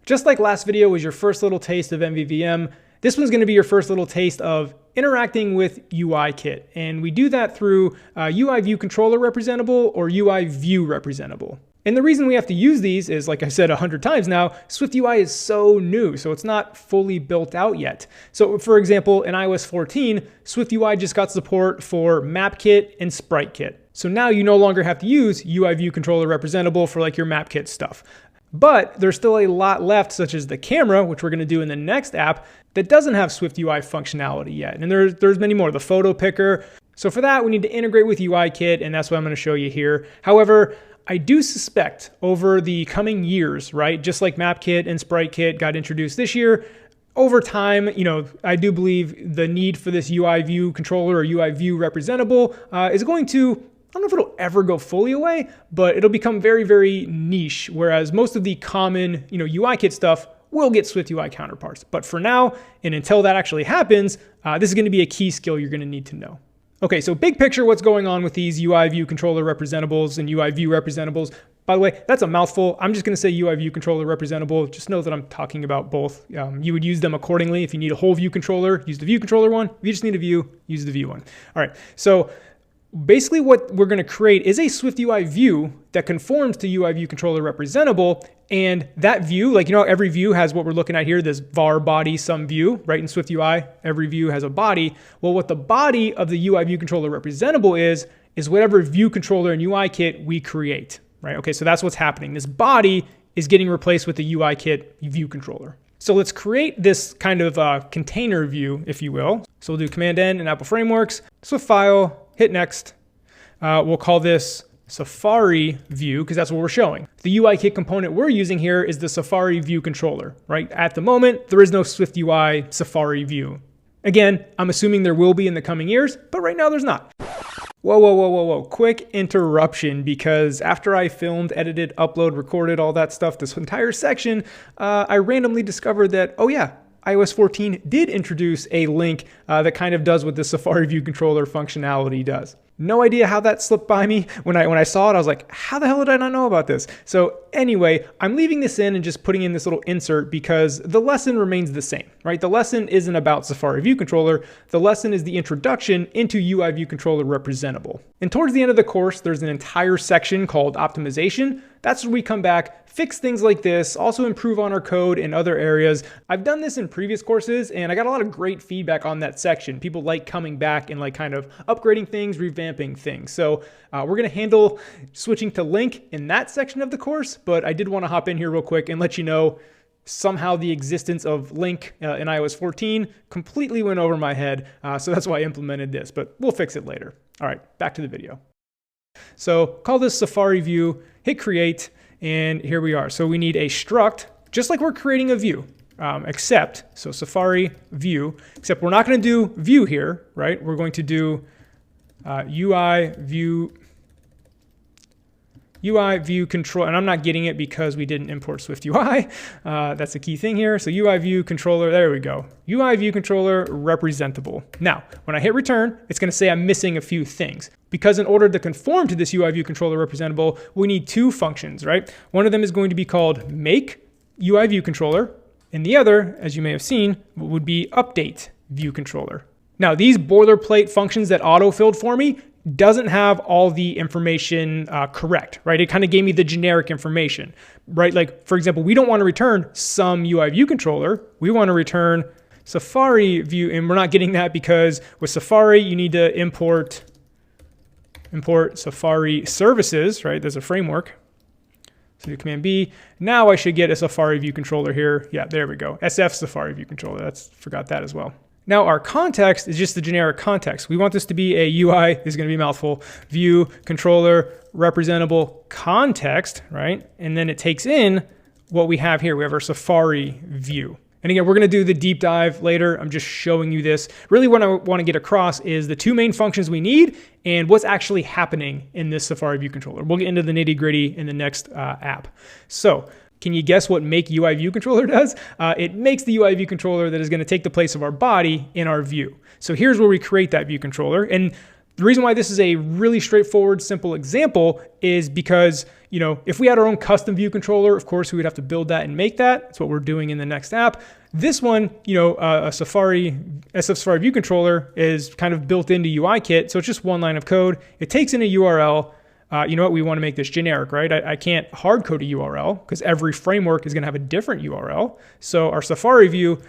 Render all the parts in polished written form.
Just like last video was your first little taste of MVVM, this one's going to be your first little taste of interacting with UIKit. And we do that through UI View Controller Representable or UI View Representable. And the reason we have to use these is, like I said 100 times now, SwiftUI is so new, so it's not fully built out yet. So for example, in iOS 14, SwiftUI just got support for MapKit and SpriteKit. So now you no longer have to use UI View Controller Representable for like your MapKit stuff. But there's still a lot left, such as the camera, which we're going to do in the next app, that doesn't have SwiftUI functionality yet. And there's many more, the photo picker. So for that, we need to integrate with UIKit, and that's what I'm going to show you here. However, I do suspect over the coming years, right, just like MapKit and SpriteKit got introduced this year, over time, I do believe the need for this UI View Controller or UI View Representable is going to, I don't know if it'll ever go fully away, but it'll become very, very niche, whereas most of the common, UIKit stuff will get SwiftUI counterparts. But for now, and until that actually happens, this is going to be a key skill you're going to need to know. Okay, so big picture, what's going on with these UI View Controller Representables and UI View Representables. By the way, that's a mouthful. I'm just going to say UI View Controller Representable. Just know that I'm talking about both. You would use them accordingly. If you need a whole view controller, use the view controller one. If you just need a view, use the view one. All right, so basically what we're going to create is a SwiftUI view that conforms to UI View Controller Representable. And that view, like, every view has what we're looking at here, this var body some view, right? In SwiftUI, every view has a body. Well, what the body of the UI View Controller Representable is whatever view controller in UIKit we create, right? Okay, so that's what's happening. This body is getting replaced with the UIKit view controller. So let's create this kind of container view, if you will. So we'll do Command N in Apple Frameworks, Swift file, hit next. We'll call this Safari view because that's what we're showing. The UIKit component we're using here is the Safari view controller, right? At the moment, there is no SwiftUI Safari view. Again, I'm assuming there will be in the coming years, but right now there's not. Whoa. Quick interruption, because after I filmed, edited, upload, recorded, all that stuff, this entire section, I randomly discovered that, oh yeah, iOS 14 did introduce a link that kind of does what the Safari View Controller functionality does. No idea how that slipped by me. When I saw it, I was like, how the hell did I not know about this? So anyway, I'm leaving this in and just putting in this little insert because the lesson remains the same, right? The lesson isn't about Safari View Controller. The lesson is the introduction into UI View Controller Representable. And towards the end of the course, there's an entire section called optimization. That's where we come back, fix things like this, also improve on our code in other areas. I've done this in previous courses and I got a lot of great feedback on that section. People like coming back and like kind of upgrading things, revamping things. So we're gonna handle switching to link in that section of the course, but I did wanna hop in here real quick and let you know somehow the existence of link in iOS 14 completely went over my head. So that's why I implemented this, but we'll fix it later. All right, back to the video. So call this Safari view, hit create, and here we are. So we need a struct, just like we're creating a view, so Safari view, except we're not going to do view here, right? We're going to do UI view control, and I'm not getting it because we didn't import SwiftUI. That's a key thing here. So UI view controller, there we go. UI view controller representable. Now, when I hit return, it's going to say I'm missing a few things. Because in order to conform to this UI view controller representable, we need two functions, right? One of them is going to be called make UI view controller, and the other, as you may have seen, would be update view controller. Now, these boilerplate functions that auto-filled for me doesn't have all the information correct, right? It kind of gave me the generic information, right? Like, for example, we don't want to return some UI view controller. We want to return Safari view, and we're not getting that because with Safari, you need to import Safari services, right? There's a framework. So do Command B. Now I should get a Safari view controller here. Yeah, there we go. SF Safari view controller. Forgot that as well. Now our context is just the generic context. We want this to be a UI, this is going to be a mouthful, view controller representable context, right? And then it takes in what we have here. We have our Safari view. And again, we're going to do the deep dive later. I'm just showing you this. Really what I want to get across is the two main functions we need and what's actually happening in this Safari view controller. We'll get into the nitty gritty in the next app. So can you guess what make UI view controller does? It makes the UI view controller that is going to take the place of our body in our view. So here's where we create that view controller. And The reason why this is a really straightforward, simple example is because, if we had our own custom view controller, of course, we would have to build that and make that. That's what we're doing in the next app. This one, a SF Safari view controller is kind of built into UIKit. So it's just one line of code. It takes in a URL. You know what? We want to make this generic, right? I can't hard code a URL because every framework is going to have a different URL. So our Safari view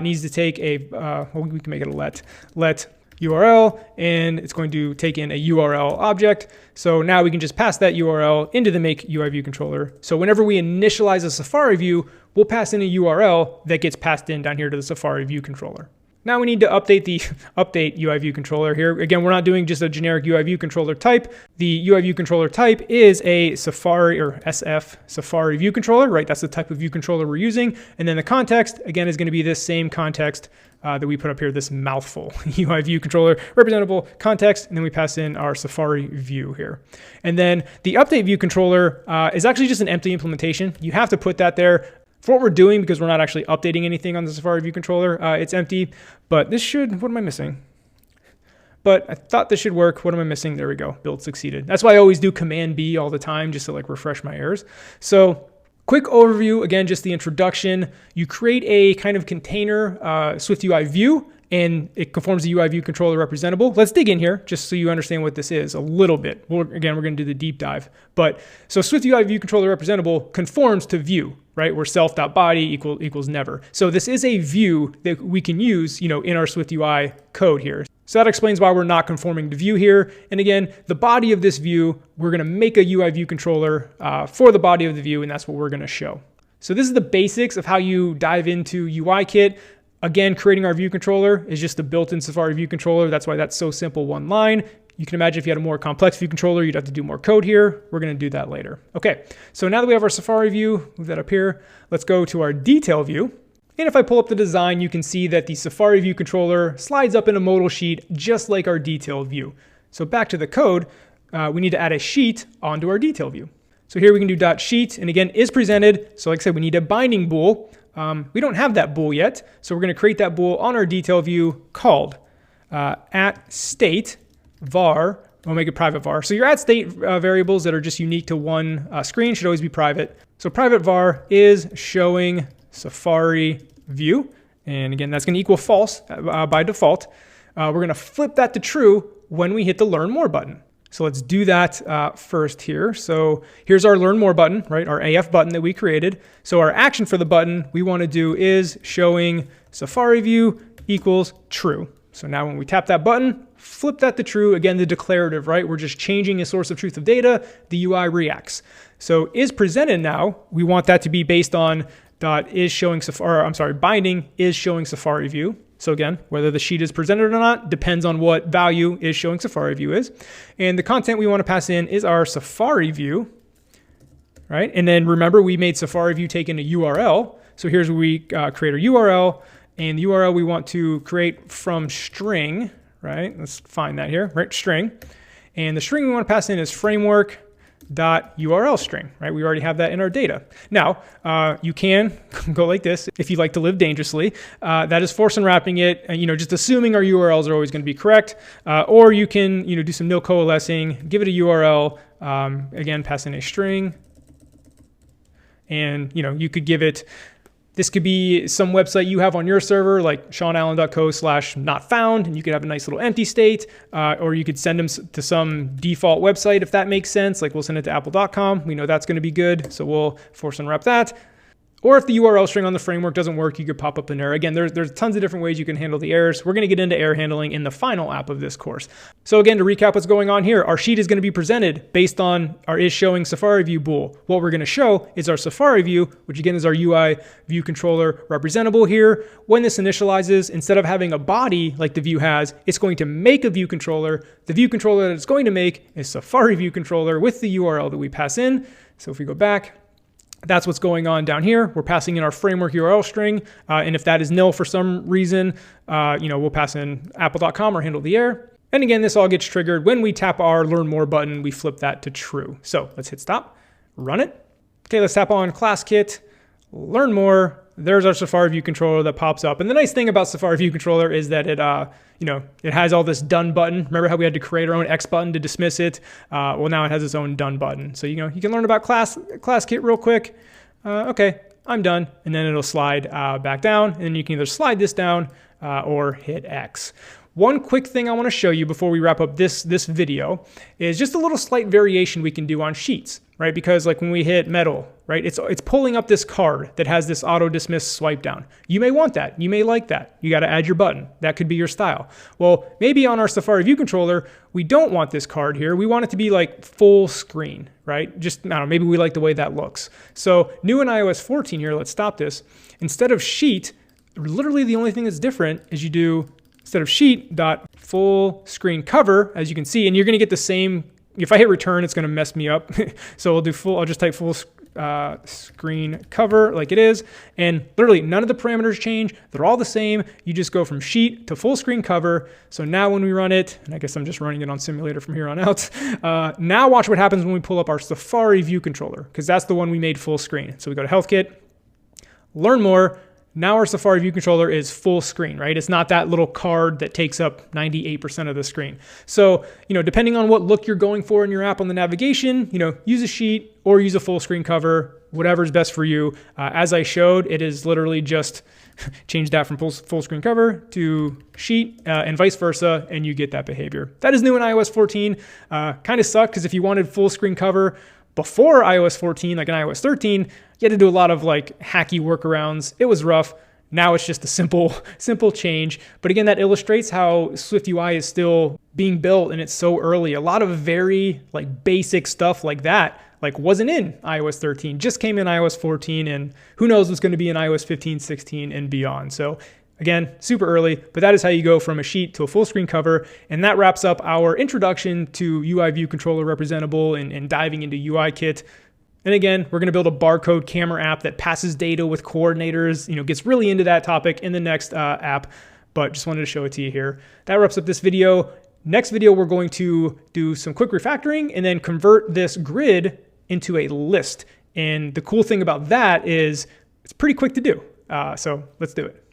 needs to take we can make it a let URL, and it's going to take in a URL object. So now we can just pass that URL into the make UI view controller. So whenever we initialize a Safari view, we'll pass in a URL that gets passed in down here to the Safari view controller. Now we need to update the update UI view controller here. Again, we're not doing just a generic UI view controller type. The UI view controller type is a Safari or SF Safari view controller, right? That's the type of view controller we're using. And then the context, again, is going to be this same context that we put up here, this mouthful, UI view controller, representable context, and then we pass in our Safari view here. And then the update view controller is actually just an empty implementation. You have to put that there for what we're doing because we're not actually updating anything on the Safari view controller. It's empty, but this should, what am I missing? But I thought this should work. What am I missing? There we go, build succeeded. That's why I always do Command B all the time, just to refresh my errors. So quick overview, again, just the introduction. You create a kind of container Swift UI view, and it conforms the UI view controller representable. Let's dig in here just so you understand what this is a little bit. Again, we're going to do the deep dive. But so Swift UI view controller representable conforms to view, right? Where self.body equals never. So this is a view that we can use, in our Swift UI code here. So that explains why we're not conforming to view here. And again, the body of this view, we're going to make a UI view controller for the body of the view, and that's what we're going to show. So this is the basics of how you dive into UIKit. Again, creating our view controller is just a built-in Safari view controller. That's why that's so simple, one line. You can imagine if you had a more complex view controller, you'd have to do more code here. We're going to do that later. Okay, so now that we have our Safari view, move that up here. Let's go to our detail view. And if I pull up the design, you can see that the Safari view controller slides up in a modal sheet, just like our detail view. So back to the code, we need to add a sheet onto our detail view. So here we can do .sheet, and again, is presented. So like I said, we need a binding bool. We don't have that bool yet, so we're going to create that bool on our detail view called at state var. We'll make it private var. So your at state variables that are just unique to one screen should always be private. So private var is showing Safari view, and again, that's going to equal false by default. We're going to flip that to true when we hit the Learn More button. So let's do that first here. So here's our Learn More button, right? Our AF button that we created. So our action for the button we want to do is showing Safari view equals true. So now when we tap that button, flip that to true. Again, the declarative, right? We're just changing a source of truth of data. The UI reacts. So is presented now, we want that to be based on is showing binding is showing Safari view. So again, whether the sheet is presented or not depends on what value is showing Safari view is. And the content we want to pass in is our Safari view, right? And then remember, we made Safari view take in a URL. So here's where we create our URL, and the URL we want to create from string, right? Let's find that here, right? String. And the string we want to pass in is framework.url string, right? We already have that in our data. Now, you can go like this if you like to live dangerously. That is force unwrapping it, and just assuming our URLs are always going to be correct. Or you can do some nil coalescing, give it a URL, again, pass in a string, and you could give it. This could be some website you have on your server, like seanallen.co/notfound, and you could have a nice little empty state, or you could send them to some default website if that makes sense. Like we'll send it to apple.com. We know that's going to be good, so we'll force unwrap that. Or if the URL string on the framework doesn't work, you could pop up an error. Again, there's tons of different ways you can handle the errors. We're going to get into error handling in the final app of this course. So again, to recap what's going on here, our sheet is going to be presented based on our is showing Safari view bool. What we're going to show is our Safari view, which again is our UI view controller representable here. When this initializes, instead of having a body like the view has, it's going to make a view controller. The view controller that it's going to make is Safari view controller with the URL that we pass in. So if we go back, that's what's going on down here. We're passing in our framework URL string. And if that is nil for some reason, we'll pass in apple.com or handle the error. And again, this all gets triggered when we tap our Learn More button. We flip that to true. So let's hit stop, run it. Okay, let's tap on class kit, learn more. there's our Safari View Controller that pops up. And the nice thing about Safari View Controller is that it, it has all this done button. Remember how we had to create our own X button to dismiss it? Well, now it has its own done button. So, you can learn about class kit real quick. Okay, I'm done. And then it'll slide back down. And then you can either slide this down or hit X. One quick thing I want to show you before we wrap up this video is just a little slight variation we can do on sheets, right? Because like when we hit metal, right, it's pulling up this card that has this auto dismiss swipe down. You may want that. You may like that. You got to add your button. That could be your style. Well, maybe on our Safari View Controller, we don't want this card here. We want it to be like full screen, right? Just, I don't know, maybe we like the way that looks. So new in iOS 14 here, let's stop this. Instead of sheet, literally the only thing that's different is you do instead of sheet dot full screen cover, as you can see, and you're going to get the same. If I hit return, it's going to mess me up. So I'll just type full screen cover like it is. And literally none of the parameters change. They're all the same. You just go from sheet to full screen cover. So now when we run it, and I guess I'm just running it on simulator from here on out. Now watch what happens when we pull up our Safari View Controller, because that's the one we made full screen. So we go to Health Kit, learn more. Now our Safari View Controller is full screen, right? It's not that little card that takes up 98% of the screen. So, depending on what look you're going for in your app on the navigation, use a sheet or use a full screen cover, whatever's best for you. As I showed, it is literally just change that from full screen cover to sheet and vice versa, and you get that behavior. That is new in iOS 14. Kind of sucked because if you wanted full screen cover before iOS 14, like in iOS 13, you had to do a lot of like hacky workarounds. It was rough. Now it's just a simple change. But again, that illustrates how SwiftUI is still being built and it's so early. A lot of very like basic stuff like that wasn't in iOS 13, just came in iOS 14, and who knows what's going to be in iOS 15, 16, and beyond. So again, super early, but that is how you go from a sheet to a full screen cover. And that wraps up our introduction to UI View Controller Representable and diving into UIKit. And again, we're going to build a barcode camera app that passes data with coordinators, gets really into that topic in the next app, but just wanted to show it to you here. That wraps up this video. Next video, we're going to do some quick refactoring and then convert this grid into a list. And the cool thing about that is it's pretty quick to do. So let's do it.